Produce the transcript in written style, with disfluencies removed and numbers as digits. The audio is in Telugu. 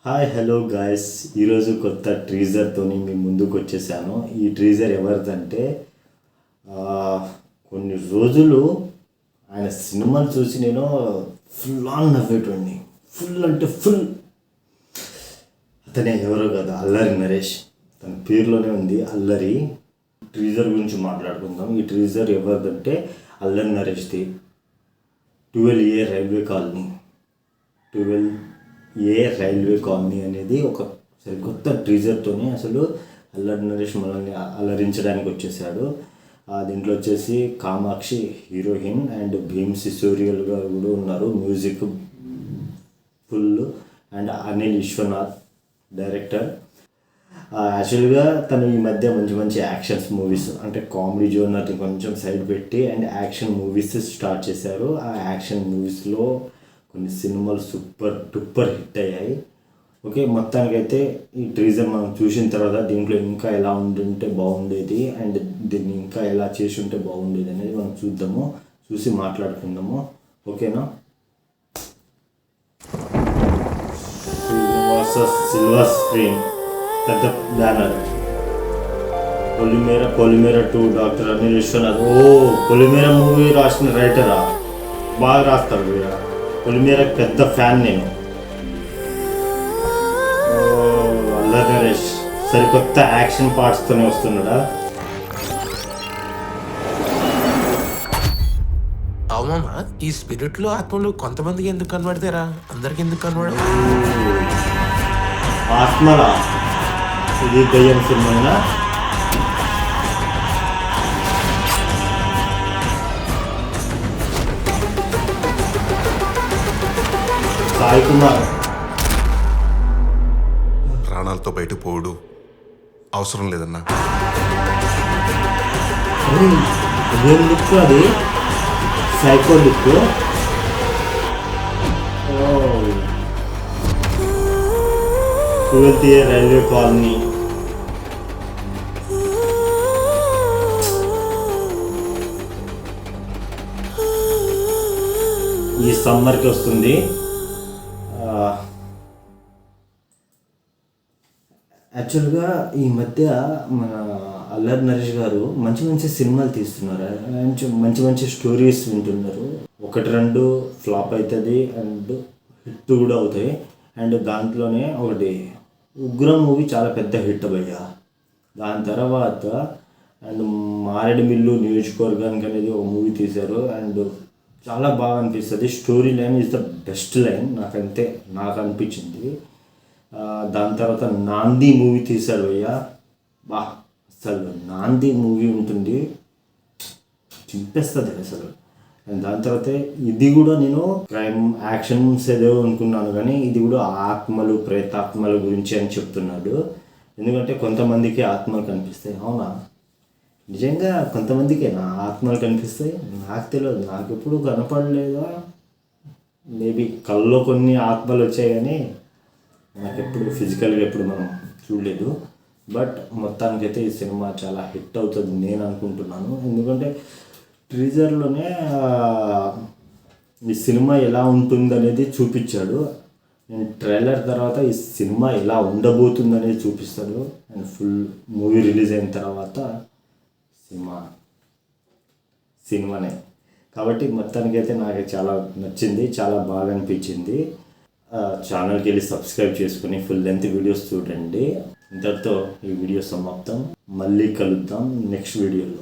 హాయ్ హలో గాయస్, ఈరోజు కొత్త ట్రీజర్తో మీ ముందుకు వచ్చేసాను. ఈ ట్రీజర్ ఎవరిదంటే కొన్ని రోజులు ఆయన సినిమాలు చూసి నేను ఫుల్ ఆన్ నవ్వేటండి. ఫుల్ అంటే ఫుల్. అతనే ఎవరో కదా, అల్లరి నరేష్. తన పేరులోనే ఉంది అల్లరి. ట్రీజర్ గురించి మాట్లాడుకుందాం. ఈ ట్రీజర్ ఎవరిదంటే అల్లరి నరేష్ది. 12A railway colony. 12A railway colony అనేది ఒక సరికొత్త ట్రీజర్తోనే అసలు అల్లరి నరేష్ మనల్ని అలరించడానికి వచ్చేసాడు. దీంట్లో వచ్చేసి కామాక్షి హీరోయిన్ అండ్ భీమ్ సిసోరియల్గా కూడా ఉన్నారు. Music full. And Anil Vishwanath director. యాక్చువల్గా తను ఈ మధ్య మంచి మంచి యాక్షన్స్ మూవీస్ అంటే కామెడీ జోనర్ని కొంచెం సైడ్ పెట్టి అండ్ యాక్షన్ మూవీస్ స్టార్ట్ చేశారు. ఆ యాక్షన్ మూవీస్లో కొన్ని సినిమాలు సూపర్ డూపర్ హిట్ అయ్యాయి. ఓకే, మొత్తానికైతే ఈ ట్రీజర్ మనం చూసిన తర్వాత దీంట్లో ఇంకా ఎలా ఉంటుంటే బాగుండేది అండ్ దీన్ని ఇంకా ఎలా చేసి ఉంటే బాగుండేది అనేది మనం చూద్దాము, చూసి మాట్లాడుకుందాము. ఓకేనా? శ్రీనివాస సిల్వర్ స్క్రీన్ పెద్ద బ్యానర్. పొలిమేర 2 డాక్టర్ అనిల్ విశ్వనాథ్. పొలిమేర మూవీ రాసిన రైటరా? బాగా రాస్తాడు వీరా. పొలిమేర పెద్ద ఫ్యాన్ నేను. అల్లరి నరేష్ సరికొత్త యాక్షన్ పార్ట్స్తోనే వస్తున్నాడా? అవునమ్మా, ఈ స్పిరిట్ లో ఆత్మలు కొంతమందికి ఎందుకు కనబడతారా? అందరికి ఎందుకు కనబడ? ఆత్మల ఇది దయ్యం సినిమా. సాయి కుమార్ ప్రాణాలతో బయట పోడు అవసరం లేదన్నా. అదేం లుక్, అది సైకో లుక్. Railway colony. ఈ సమ్మర్కి వస్తుంది. యాక్చువల్గా ఈ మధ్య మన అల్లరి నరేష్ గారు మంచి మంచి సినిమాలు తీస్తున్నారు. మంచి మంచి స్టోరీస్ వింటున్నారు. 1-2 ఫ్లాప్ అవుతుంది అండ్ హిట్ కూడా అవుతాయి. అండ్ దాంట్లోనే ఒకటి ఉగ్రం మూవీ చాలా పెద్ద హిట్ అయ్యా. దాని తర్వాత అండ్ మారేడుమిల్లు నియోజకవర్గానికి అనేది ఒక మూవీ తీశారు అండ్ చాలా బాగా అనిపిస్తుంది. Story line is the best line నాకు అనిపించింది. దాని తర్వాత నాంది మూవీ తీశాడు అయ్యా. అసలు నాంది మూవీ ఉంటుంది, చింపేస్తుంది అసలు. అండ్ దాని తర్వాత ఇది కూడా నేను క్రైమ్ యాక్షన్స్ ఏదో అనుకున్నాను, కానీ ఇది కూడా ఆత్మలు ప్రేతాత్మల గురించి అని చెప్తున్నాడు. ఎందుకంటే కొంతమందికి ఆత్మలు కనిపిస్తాయి. అవునా? నిజంగా కొంతమందికే నా ఆత్మలు కనిపిస్తాయి. నాకు తెలియదు, నాకు ఎప్పుడు కనపడలేదా. మేబీ కళ్ళలో కొన్ని ఆత్మలు వచ్చాయి, కానీ నాకెప్పుడు ఫిజికల్గా ఎప్పుడు మనం చూడలేదు. బట్ మొత్తానికైతే ఈ సినిమా చాలా హిట్ అవుతుంది నేను అనుకుంటున్నాను. ఎందుకంటే ట్రీజర్లోనే ఈ సినిమా ఎలా ఉంటుందనేది చూపించాడు. నేను ట్రైలర్ తర్వాత ఈ సినిమా ఎలా ఉండబోతుంది అనేది చూపిస్తాడు. అండ్ ఫుల్ మూవీ రిలీజ్ అయిన తర్వాత సినిమానే కాబట్టి మొత్తానికైతే నాకు చాలా నచ్చింది, చాలా బాగా అనిపించింది. ఛానల్కి వెళ్ళి సబ్స్క్రైబ్ చేసుకుని ఫుల్ లెంత్ వీడియోస్ చూడండి. ఇంతటితో ఈ వీడియో సమాప్తం. మళ్ళీ కలుద్దాం నెక్స్ట్ వీడియోలో.